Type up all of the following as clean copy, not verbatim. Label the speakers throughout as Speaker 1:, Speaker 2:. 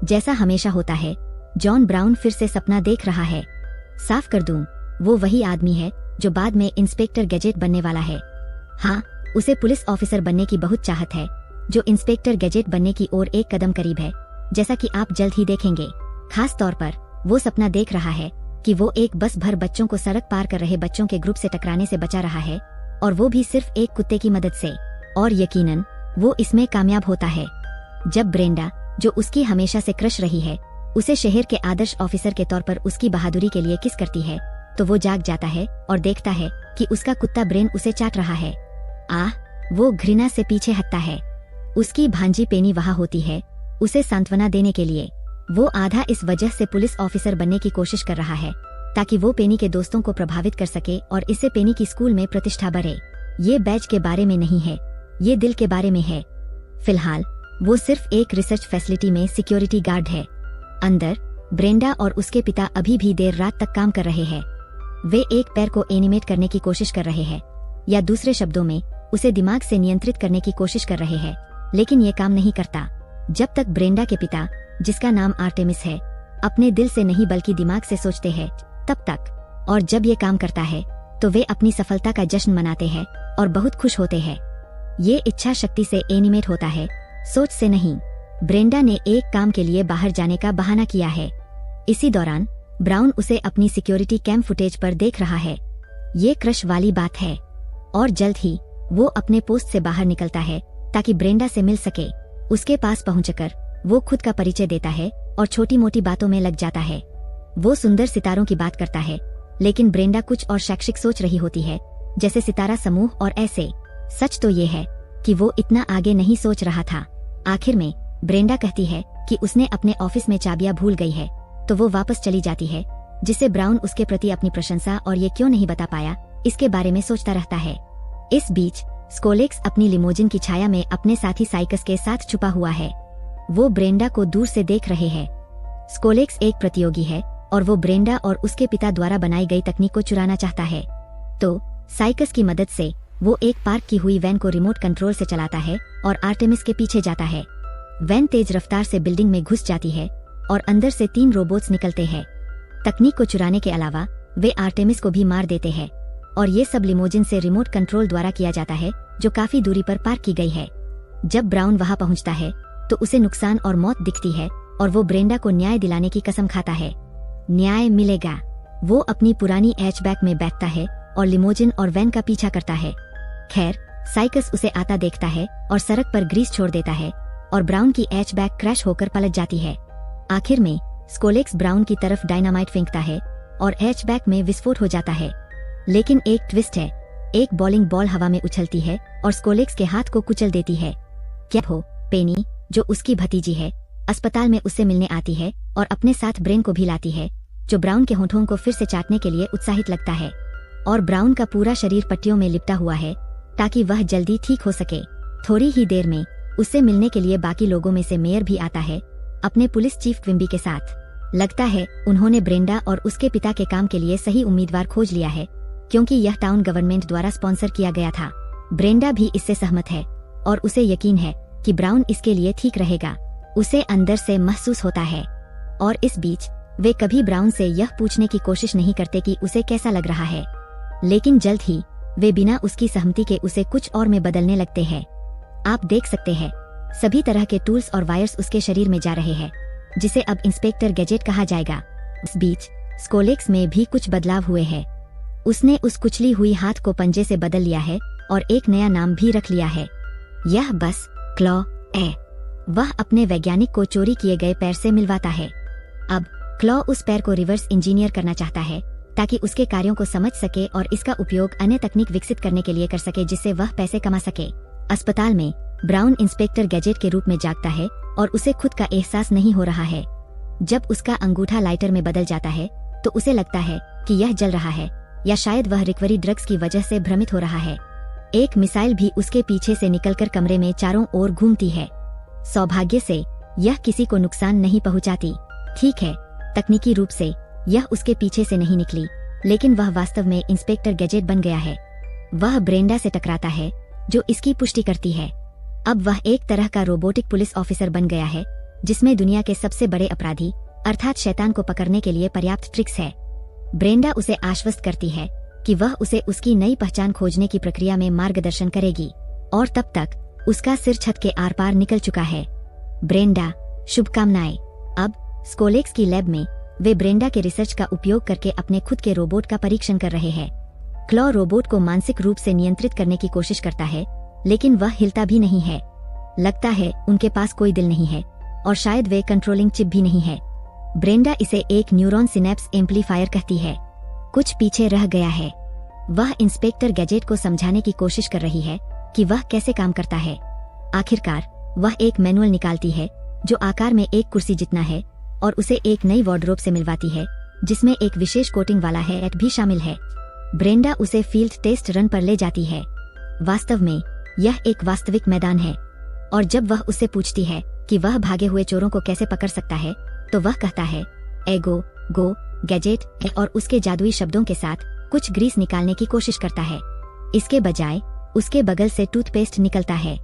Speaker 1: जैसा हमेशा होता है, जॉन ब्राउन फिर से सपना देख रहा है। साफ कर दूं, वो वही आदमी है जो बाद में इंस्पेक्टर गैजेट बनने वाला है। हाँ, उसे पुलिस ऑफिसर बनने की बहुत चाहत है, जो इंस्पेक्टर गैजेट बनने की ओर एक कदम करीब है, जैसा कि आप जल्द ही देखेंगे। खास तौर पर वो सपना देख रहा है कि वो एक बस भर बच्चों को सड़क पार कर रहे बच्चों के ग्रुप से टकराने से बचा रहा है, और वो भी सिर्फ एक कुत्ते की मदद से। और यकीनन वो इसमें कामयाब होता है। जब ब्रेंडा, जो उसकी हमेशा से क्रश रही है, उसे शहर के आदर्श ऑफिसर के तौर पर उसकी बहादुरी के लिए किस करती है, तो वो जाग जाता है और देखता है कि उसका कुत्ता ब्रेन उसे चाट रहा है। वो घृणा से पीछे हटता है। उसकी भांजी पेनी वहाँ होती है, उसे सांत्वना देने के लिए। वो आधा इस वजह से पुलिस ऑफिसर बनने की कोशिश कर रहा है ताकि वो पेनी के दोस्तों को प्रभावित कर सके और इससे पेनी की स्कूल में प्रतिष्ठा बढ़े। ये बैज के बारे में नहीं है, ये दिल के बारे में है। फिलहाल वो सिर्फ एक रिसर्च फैसिलिटी में सिक्योरिटी गार्ड है। अंदर ब्रेंडा और उसके पिता अभी भी देर रात तक काम कर रहे हैं। वे एक पैर को एनिमेट करने की कोशिश कर रहे हैं, या दूसरे शब्दों में उसे दिमाग से नियंत्रित करने की कोशिश कर रहे हैं, लेकिन ये काम नहीं करता। जब तक ब्रेंडा के पिता, जिसका नाम आर्टेमिस है, अपने दिल से नहीं बल्कि दिमाग से सोचते हैं, तब तक। और जब ये काम करता है तो वे अपनी सफलता का जश्न मनाते हैं और बहुत खुश होते हैं। ये इच्छा शक्ति से एनिमेट होता है, सोच से नहीं। ब्रेंडा ने एक काम के लिए बाहर जाने का बहाना किया है। इसी दौरान ब्राउन उसे अपनी सिक्योरिटी कैम फुटेज पर देख रहा है। ये क्रश वाली बात है, और जल्द ही वो अपने पोस्ट से बाहर निकलता है ताकि ब्रेंडा से मिल सके। उसके पास पहुंचकर वो खुद का परिचय देता है और छोटी मोटी बातों में लग जाता है। वो सुंदर सितारों की बात करता है, लेकिन ब्रेंडा कुछ और शैक्षिक सोच रही होती है, जैसे सितारा समूह और ऐसे। सच तो ये है कि वो इतना आगे नहीं सोच रहा था। आखिर में ब्रेंडा कहती है कि उसने अपने ऑफिस में चाबियां भूल गई है, तो वो वापस चली जाती है, जिससे ब्राउन उसके प्रति अपनी प्रशंसा और ये क्यों नहीं बता पाया, इसके बारे में सोचता रहता है। इस बीच स्कोलेक्स अपनी लिमोजिन की छाया में अपने साथी साइकस के साथ छुपा हुआ है। वो ब्रेंडा को दूर से देख रहे हैं। स्कोलेक्स एक प्रतियोगी है और वो ब्रेंडा और उसके पिता द्वारा बनाई गई तकनीक को चुराना चाहता है। तो साइकस की मदद से वो एक पार्क की हुई वैन को रिमोट कंट्रोल से चलाता है और आर्टेमिस के पीछे जाता है। वैन तेज रफ्तार से बिल्डिंग में घुस जाती है और अंदर से 3 रोबोट्स निकलते हैं। तकनीक को चुराने के अलावा वे आर्टेमिस को भी मार देते हैं, और ये सब लिमोजिन से रिमोट कंट्रोल द्वारा किया जाता है, जो काफी दूरी पर पार्क की गई है। जब ब्राउन वहां पहुंचता है तो उसे नुकसान और मौत दिखती है, और वो ब्रेंडा को न्याय दिलाने की कसम खाता है। न्याय मिलेगा। वो अपनी पुरानी हैचबैक में बैठता है और लिमोजिन और वैन का पीछा करता है। खैर, साइकस उसे आता देखता है और सड़क पर ग्रीस छोड़ देता है, और ब्राउन की हैचबैक क्रैश होकर पलट जाती है। आखिर में स्कोलेक्स ब्राउन की तरफ डायनामाइट फेंकता है और हैचबैक में विस्फोट हो जाता है। लेकिन एक ट्विस्ट है, एक बॉलिंग बॉल हवा में उछलती है और स्कोलेक्स के हाथ को कुचल देती है। क्या हो, पेनी, जो उसकी भतीजी है, अस्पताल में उससे मिलने आती है और अपने साथ ब्रेन को भी लाती है, जो ब्राउन के होठों को फिर से चाटने के लिए उत्साहित लगता है। और ब्राउन का पूरा शरीर पट्टियों में लिपटा हुआ है ताकि वह जल्दी ठीक हो सके। थोड़ी ही देर में उससे मिलने के लिए बाकी लोगों में से मेयर भी आता है, अपने पुलिस चीफ क्विम्बी के साथ। लगता है उन्होंने ब्रेंडा और उसके पिता के काम के लिए सही उम्मीदवार खोज लिया है, क्योंकि यह टाउन गवर्नमेंट द्वारा स्पॉन्सर किया गया था। ब्रेंडा भी इससे सहमत है और उसे यकीन है कि ब्राउन इसके लिए ठीक रहेगा। उसे अंदर से महसूस होता है। और इस बीच वे कभी ब्राउन से यह पूछने की कोशिश नहीं करते कि उसे कैसा लग रहा है, लेकिन जल्द ही वे बिना उसकी सहमति के उसे कुछ और में बदलने लगते हैं। आप देख सकते हैं, सभी तरह के टूल्स और वायर्स उसके शरीर में जा रहे हैं, जिसे अब इंस्पेक्टर गैजेट कहा जाएगा। इस बीच स्कोलेक्स में भी कुछ बदलाव हुए हैं। उसने उस कुचली हुई हाथ को पंजे से बदल लिया है और एक नया नाम भी रख लिया है। यह बस क्लॉ है। वह अपने वैज्ञानिक को चोरी किए गए पैर से मिलवाता है। अब क्लॉ उस पैर को रिवर्स इंजीनियर करना चाहता है ताकि उसके कार्यों को समझ सके और इसका उपयोग अन्य तकनीक विकसित करने के लिए कर सके, जिससे वह पैसे कमा सके। अस्पताल में ब्राउन इंस्पेक्टर गैजेट के रूप में जागता है और उसे खुद का एहसास नहीं हो रहा है। जब उसका अंगूठा लाइटर में बदल जाता है तो उसे लगता है कि यह जल रहा है, या शायद वह रिकवरी ड्रग्स की वजह से भ्रमित हो रहा है। एक मिसाइल भी उसके पीछे से निकलकर कमरे में चारों ओर घूमती है। सौभाग्य से यह किसी को नुकसान नहीं पहुंचाती। ठीक है, तकनीकी रूप से यह उसके पीछे से नहीं निकली, लेकिन वह वास्तव में इंस्पेक्टर गैजेट बन गया है। वह ब्रेंडा से टकराता है, जो इसकी पुष्टि करती है। अब वह एक तरह का रोबोटिक पुलिस ऑफिसर बन गया है, जिसमें दुनिया के सबसे बड़े अपराधी अर्थात शैतान को पकड़ने के लिए पर्याप्त ट्रिक्स है। ब्रेंडा उसे आश्वस्त करती है कि वह उसे उसकी नई पहचान खोजने की प्रक्रिया में मार्गदर्शन करेगी और तब तक उसका सिर छत के आर पार निकल चुका है। ब्रेंडा, शुभकामनाएं। अब स्कोलेक्स की लैब में वे ब्रेंडा के रिसर्च का उपयोग करके अपने खुद के रोबोट का परीक्षण कर रहे हैं। क्लॉ रोबोट को मानसिक रूप से नियंत्रित करने की कोशिश करता है, लेकिन वह हिलता भी नहीं है। लगता है उनके पास कोई दिल नहीं है और शायद वे कंट्रोलिंग चिप भी नहीं है। ब्रेंडा इसे एक न्यूरॉन सिनेप्स एम्पलीफायर कहती है। कुछ पीछे रह गया है। वह इंस्पेक्टर गैजेट को समझाने की कोशिश कर रही है कि वह कैसे काम करता है। आखिरकार वह एक मैनुअल निकालती है जो आकार में एक कुर्सी जितना है और उसे एक नई वार्डरोब से मिलवाती है जिसमें एक विशेष कोटिंग वाला हैट भी शामिल है। ब्रेंडा उसे फील्ड टेस्ट रन पर ले जाती है। वास्तव में यह एक वास्तविक मैदान है और जब वह उससे पूछती है कि वह भागे हुए चोरों को कैसे पकड़ सकता है तो वह कहता है एगो गो गैजेट और उसके जादुई शब्दों के साथ कुछ ग्रीस निकालने की कोशिश करता है। इसके बजाय उसके बगल से टूथपेस्ट निकलता है।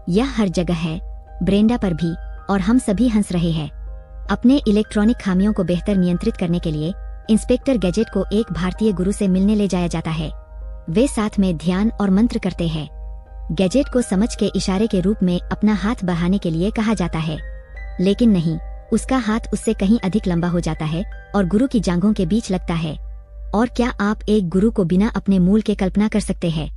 Speaker 1: यह हर जगह है, ब्रेंडा पर भी, और हम सभी हंस रहे हैं। अपने इलेक्ट्रॉनिक खामियों को बेहतर नियंत्रित करने के लिए इंस्पेक्टर गैजेट को एक भारतीय गुरु से मिलने ले जाया जाता है। वे साथ में ध्यान और मंत्र करते हैं। गैजेट को समझ के इशारे के रूप में अपना हाथ बढ़ाने के लिए कहा जाता है, लेकिन नहीं, उसका हाथ उससे कहीं अधिक लंबा हो जाता है और गुरु की जांघों के बीच लगता है। और क्या आप एक गुरु को बिना अपने मूल के कल्पना कर सकते हैं?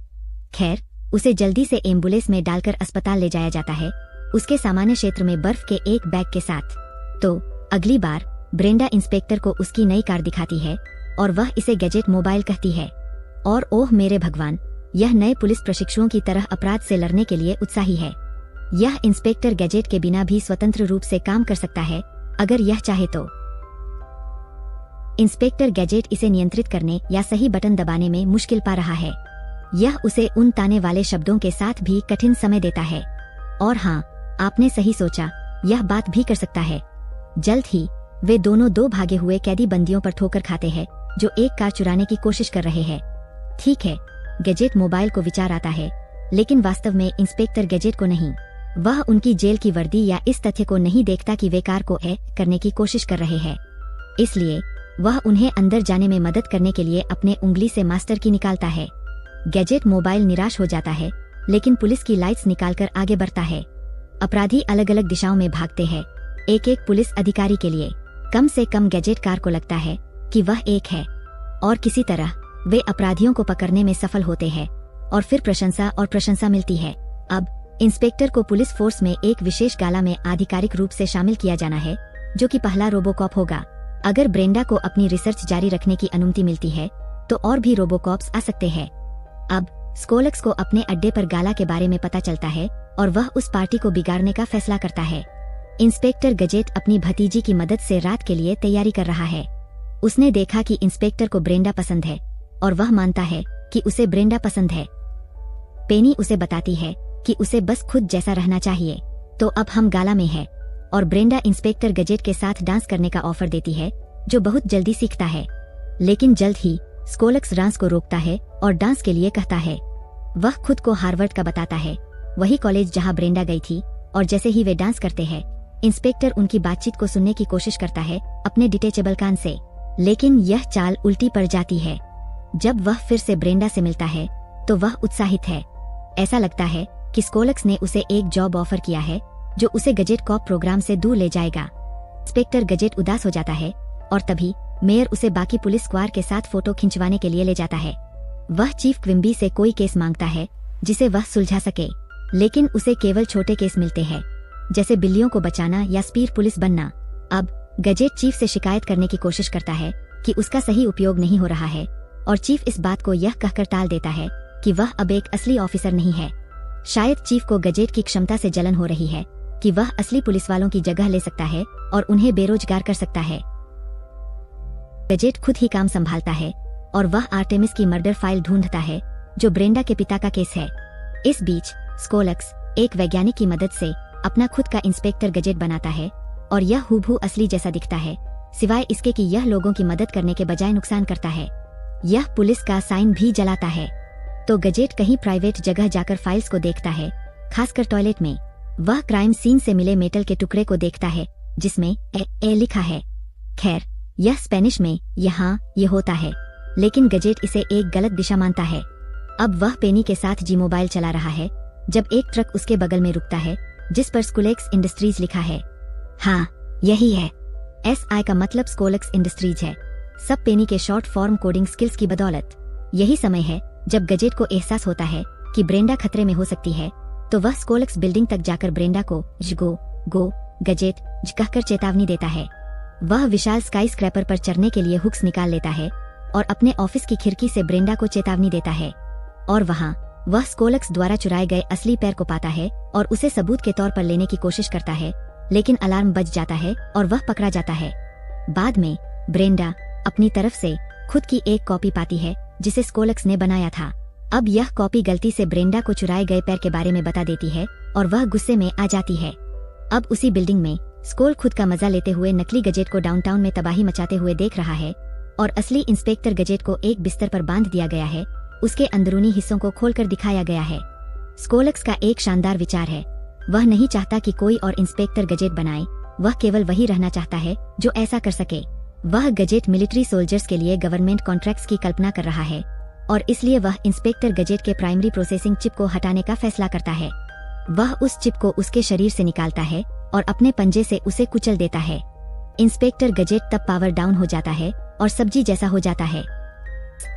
Speaker 1: खैर, उसे जल्दी से एम्बुलेंस में डालकर अस्पताल ले जाया जाता है, उसके सामान्य क्षेत्र में बर्फ के एक बैग के साथ। तो अगली बार ब्रेंडा इंस्पेक्टर को उसकी नई कार दिखाती है और वह इसे गैजेट मोबाइल कहती है। और ओह मेरे भगवान, यह नए पुलिस प्रशिक्षुओं की तरह अपराध से लड़ने के लिए उत्साही है। यह इंस्पेक्टर गैजेट के बिना भी स्वतंत्र रूप से काम कर सकता है अगर यह चाहे तो। इंस्पेक्टर गैजेट इसे नियंत्रित करने या सही बटन दबाने में मुश्किल पा रहा है। यह उसे उन ताने वाले शब्दों के साथ भी कठिन समय देता है। और हाँ, आपने सही सोचा, यह बात भी कर सकता है। जल्द ही वे दोनों दो भागे हुए कैदी बंदियों पर ठोकर खाते हैं जो एक कार चुराने की कोशिश कर रहे हैं। ठीक है, गैजेट मोबाइल को विचार आता है, लेकिन वास्तव में इंस्पेक्टर गैजेट को नहीं। वह उनकी जेल की वर्दी या इस तथ्य को नहीं देखता कि वे कार को हैक करने की कोशिश कर रहे हैं। इसलिए वह उन्हें अंदर जाने में मदद करने के लिए अपने उंगली से मास्टर की निकालता है। गैजेट मोबाइल निराश हो जाता है, लेकिन पुलिस की लाइट्स निकालकर आगे बढ़ता है। अपराधी अलग अलग दिशाओं में भागते हैं, एक एक पुलिस अधिकारी के लिए। कम से कम गैजेट कार को लगता है कि वह एक है, और किसी तरह वे अपराधियों को पकड़ने में सफल होते हैं और फिर प्रशंसा मिलती है। अब इंस्पेक्टर को पुलिस फोर्स में एक विशेष गाला में आधिकारिक रूप से शामिल किया जाना है, जो कि पहला रोबोकॉप होगा। अगर ब्रेंडा को अपनी रिसर्च जारी रखने की अनुमति मिलती है तो और भी रोबोकॉप्स आ सकते हैं। अब स्कोलक्स को अपने अड्डे पर गाला के बारे में पता चलता है और वह उस पार्टी को बिगाड़ने का फैसला करता है। इंस्पेक्टर गैजेट अपनी भतीजी की मदद से रात के लिए तैयारी कर रहा है। उसने देखा कि इंस्पेक्टर को ब्रेंडा पसंद है और वह मानता है कि उसे ब्रेंडा पसंद है। पेनी उसे बताती है कि उसे बस खुद जैसा रहना चाहिए। तो अब हम गाला में हैं और ब्रेंडा इंस्पेक्टर गैजेट के साथ डांस करने का ऑफर देती है, जो बहुत जल्दी सीखता है। लेकिन जल्द ही स्कोलक्स डांस को रोकता है और डांस के लिए कहता है। वह खुद को हार्वर्ड का बताता है, वही कॉलेज जहां ब्रेंडा गई थी, और जैसे ही वे डांस करते हैं, इंस्पेक्टर उनकी बातचीत को सुनने की कोशिश करता है अपने डिटेचेबल कान से। लेकिन यह चाल उल्टी पड़ जाती है। जब वह फिर से ब्रेंडा से मिलता है तो वह उत्साहित है। ऐसा लगता है कि स्कोलक्स ने उसे एक जॉब ऑफर किया है जो उसे गैजेट कॉप प्रोग्राम से दूर ले जाएगा। इंस्पेक्टर गैजेट उदास हो जाता है और तभी मेयर उसे बाकी पुलिस स्क्वाड के साथ फोटो खिंचवाने के लिए ले जाता है। वह चीफ क्विम्बी से कोई केस मांगता है जिसे वह सुलझा सके, लेकिन उसे केवल छोटे केस मिलते हैं, जैसे बिल्लियों को बचाना या स्पीड पुलिस बनना। अब गैजेट चीफ से शिकायत करने की कोशिश करता है कि उसका सही उपयोग नहीं हो रहा है, और चीफ इस बात को यह कहकर टाल देता है कि वह अब एक असली ऑफिसर नहीं है। शायद चीफ को गैजेट की क्षमता से जलन हो रही है कि वह असली पुलिस वालों की जगह ले सकता है और उन्हें बेरोजगार कर सकता है। गैजेट खुद ही काम संभालता है और वह आर्टेमिस की मर्डर फाइल ढूंढता है, जो ब्रेंडा के पिता का केस है। इस बीच स्कोलक्स एक वैज्ञानिक की मदद से अपना खुद का इंस्पेक्टर गैजेट बनाता है और यह हूबहू असली जैसा दिखता है, सिवाय इसके कि यह लोगों की मदद करने के बजाय नुकसान करता है। यह पुलिस का साइन भी जलाता है। तो गैजेट कहीं प्राइवेट जगह जाकर फाइल्स को देखता है, खासकर टॉयलेट में। वह क्राइम सीन से मिले मेटल के टुकड़े को देखता है जिसमें ए लिखा है। खैर, यह स्पेनिश में यहाँ ये होता है, लेकिन गजेट इसे एक गलत दिशा मानता है। अब वह पेनी के साथ जी मोबाइल चला रहा है जब एक ट्रक उसके बगल में रुकता है जिस पर स्कोलेक्स इंडस्ट्रीज लिखा है। हाँ, यही है। SI का मतलब स्कोलेक्स इंडस्ट्रीज है, सब पेनी के शॉर्ट फॉर्म कोडिंग स्किल्स की बदौलत। यही समय है जब गजेट को एहसास होता है कि ब्रेंडा खतरे में हो सकती है, तो वह स्कोलेक्स बिल्डिंग तक जाकर ब्रेंडा को गो गजेट कहकर चेतावनी देता है। वह विशाल स्काई स्क्रैपर पर चढ़ने के लिए हुक्स निकाल लेता है और अपने ऑफिस की खिड़की से ब्रेंडा को चेतावनी देता है, और वहाँ वह स्कोलेक्स द्वारा चुराए गए असली पैर को पाता है और उसे सबूत के तौर पर लेने की कोशिश करता है, लेकिन अलार्म बज जाता है और वह पकड़ा जाता है। बाद में ब्रेंडा अपनी तरफ से खुद की एक कॉपी पाती है जिसे स्कोलेक्स ने बनाया था। अब यह कॉपी गलती से ब्रेंडा को चुराए गए पैर के बारे में बता देती है और वह गुस्से में आ जाती है। अब उसी बिल्डिंग में स्कोल खुद का मजा लेते हुए नकली गजेट को डाउनटाउन में तबाही मचाते हुए देख रहा है, और असली इंस्पेक्टर गजेट को एक बिस्तर पर बांध दिया गया है, उसके अंदरूनी हिस्सों को खोलकर दिखाया गया है। स्कोलेक्स का एक शानदार विचार है, वह नहीं चाहता कि कोई और इंस्पेक्टर गजेट बनाए, वह केवल वही रहना चाहता है जो ऐसा कर सके। वह गजेट मिलिट्री सोल्जर्स के लिए गवर्नमेंट कॉन्ट्रैक्ट्स की कल्पना कर रहा है, और इसलिए वह इंस्पेक्टर गजेट के प्राइमरी प्रोसेसिंग चिप को हटाने का फैसला करता है। वह उस चिप को उसके शरीर से निकालता है और अपने पंजे से उसे कुचल देता है। इंस्पेक्टर गजेट तब पावर डाउन हो जाता है और सब्जी जैसा हो जाता है।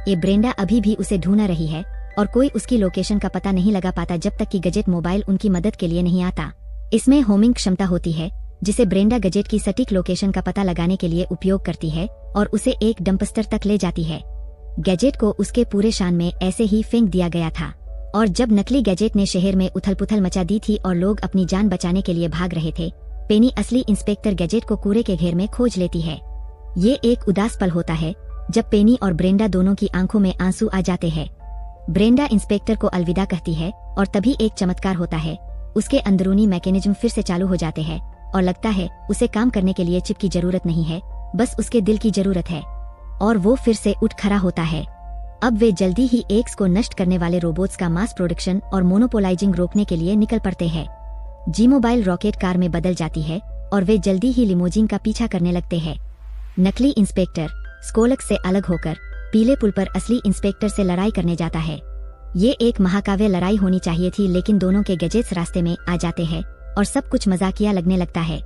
Speaker 1: ये ब्रेंडा अभी भी उसे ढूंढ रही है और कोई उसकी लोकेशन का पता नहीं लगा पाता जब तक कि गजेट मोबाइल उनकी मदद के लिए नहीं आता। इसमें होमिंग क्षमता होती है जिसे ब्रेंडा गजेट की सटीक लोकेशन का पता लगाने के लिए उपयोग करती है और उसे एक डंपस्टर तक ले जाती है। गैजेट को उसके पूरे शान में ऐसे ही फेंक दिया गया था, और जब नकली गैजेट ने शहर में उथल पुथल मचा दी थी और लोग अपनी जान बचाने के लिए भाग रहे थे, पेनी असली इंस्पेक्टर गैजेट को कूड़े के घेर में खोज लेती है। ये एक उदास पल होता है जब पेनी और ब्रेंडा दोनों की आंखों में आंसू आ जाते हैं। ब्रेंडा इंस्पेक्टर को अलविदा कहती है और तभी एक चमत्कार होता है, उसके अंदरूनी मैकेनिज्म फिर से चालू हो जाते हैं और लगता है उसे काम करने के लिए चिप की जरूरत नहीं है, बस उसके दिल की जरूरत है, और वो फिर से उठ खड़ा होता है। अब वे जल्दी ही एक्स को नष्ट करने वाले रोबोट्स का मास प्रोडक्शन और मोनोपोलाइजिंग रोकने के लिए निकल पड़ते हैं। जी मोबाइल रॉकेट कार में बदल जाती है और वे जल्दी ही लिमोजिन का पीछा करने लगते हैं। नकली इंस्पेक्टर स्कोलेक्स से अलग होकर पीले पुल पर असली इंस्पेक्टर से लड़ाई करने जाता है। ये एक महाकाव्य लड़ाई होनी चाहिए थी, लेकिन दोनों के गैजेट्स रास्ते में आ जाते हैं और सब कुछ मजाकिया लगने लगता है।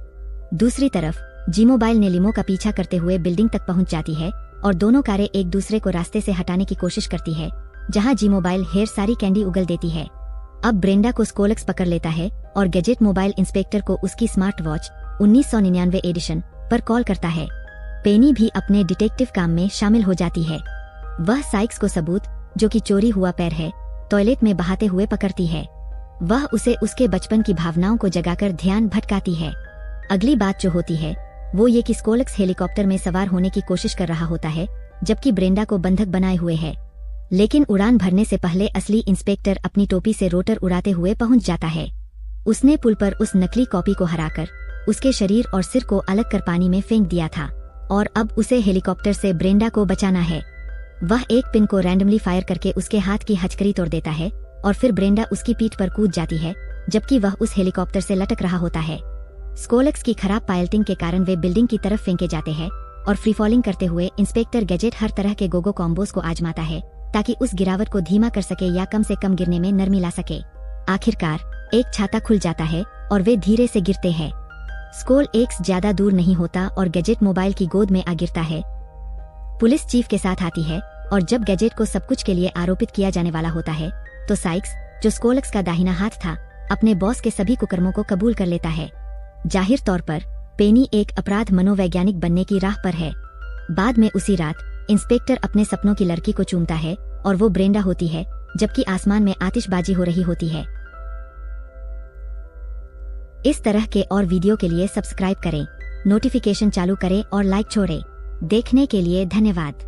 Speaker 1: दूसरी तरफ जी मोबाइल ने लिमो का पीछा करते हुए बिल्डिंग तक पहुंच जाती है और दोनों कारें एक दूसरे को रास्ते से हटाने की कोशिश करती है, जहां जी मोबाइल ढेर सारी कैंडी उगल देती है। अब ब्रेंडा को स्कोलेक्स पकड़ लेता है और गैजेट मोबाइल इंस्पेक्टर को उसकी स्मार्ट वॉच 1999 एडिशन पर कॉल करता है। पेनी भी अपने डिटेक्टिव काम में शामिल हो जाती है। वह साइक्स को सबूत, जो कि चोरी हुआ पैर है, टॉयलेट में बहाते हुए पकड़ती है। वह उसे उसके बचपन की भावनाओं को जगाकर ध्यान भटकाती है। अगली बात जो होती है वो ये कि स्कोलेक्स हेलीकॉप्टर में सवार होने की कोशिश कर रहा होता है, जबकि ब्रेंडा को बंधक बनाए हुए है। लेकिन उड़ान भरने से पहले असली इंस्पेक्टर अपनी टोपी से रोटर उड़ाते हुए पहुंच जाता है। उसने पुल पर उस नकली कॉपी को हराकर उसके शरीर और सिर को अलग कर पानी में फेंक दिया था, और अब उसे हेलीकॉप्टर से ब्रेंडा को बचाना है। वह एक पिन को रैंडमली फायर करके उसके हाथ की हथकड़ी तोड़ देता है और फिर ब्रेंडा उसकी पीठ पर कूद जाती है, जबकि वह उस हेलीकॉप्टर से लटक रहा होता है। स्कोलेक्स की खराब पायलटिंग के कारण वे बिल्डिंग की तरफ फेंके जाते हैं और फ्री फॉलिंग करते हुए इंस्पेक्टर गैजेट हर तरह के गोगो कॉम्बोज को आजमाता है ताकि उस गिरावट को धीमा कर सके या कम से कम गिरने में नरमी ला सके। आखिरकार एक छाता खुल जाता है और वे धीरे से गिरते हैं। स्कोल एक्स ज्यादा दूर नहीं होता और गैजेट मोबाइल की गोद में आ गिरता है। पुलिस चीफ के साथ आती है और जब गैजेट को सब कुछ के लिए आरोपित किया जाने वाला होता है, तो साइक्स, जो स्कोलेक्स का दाहिना हाथ था, अपने बॉस के सभी कुकर्मों को कबूल कर लेता है। जाहिर तौर पर पेनी एक अपराध मनोवैज्ञानिक बनने की राह पर है। बाद में उसी रात इंस्पेक्टर अपने सपनों की लड़की को चूमता है और वो ब्रेंडा होती है, जबकि आसमान में आतिशबाजी हो रही होती है। इस तरह के और वीडियो के लिए सब्सक्राइब करें, नोटिफिकेशन चालू करें और लाइक छोड़ें। देखने के लिए धन्यवाद।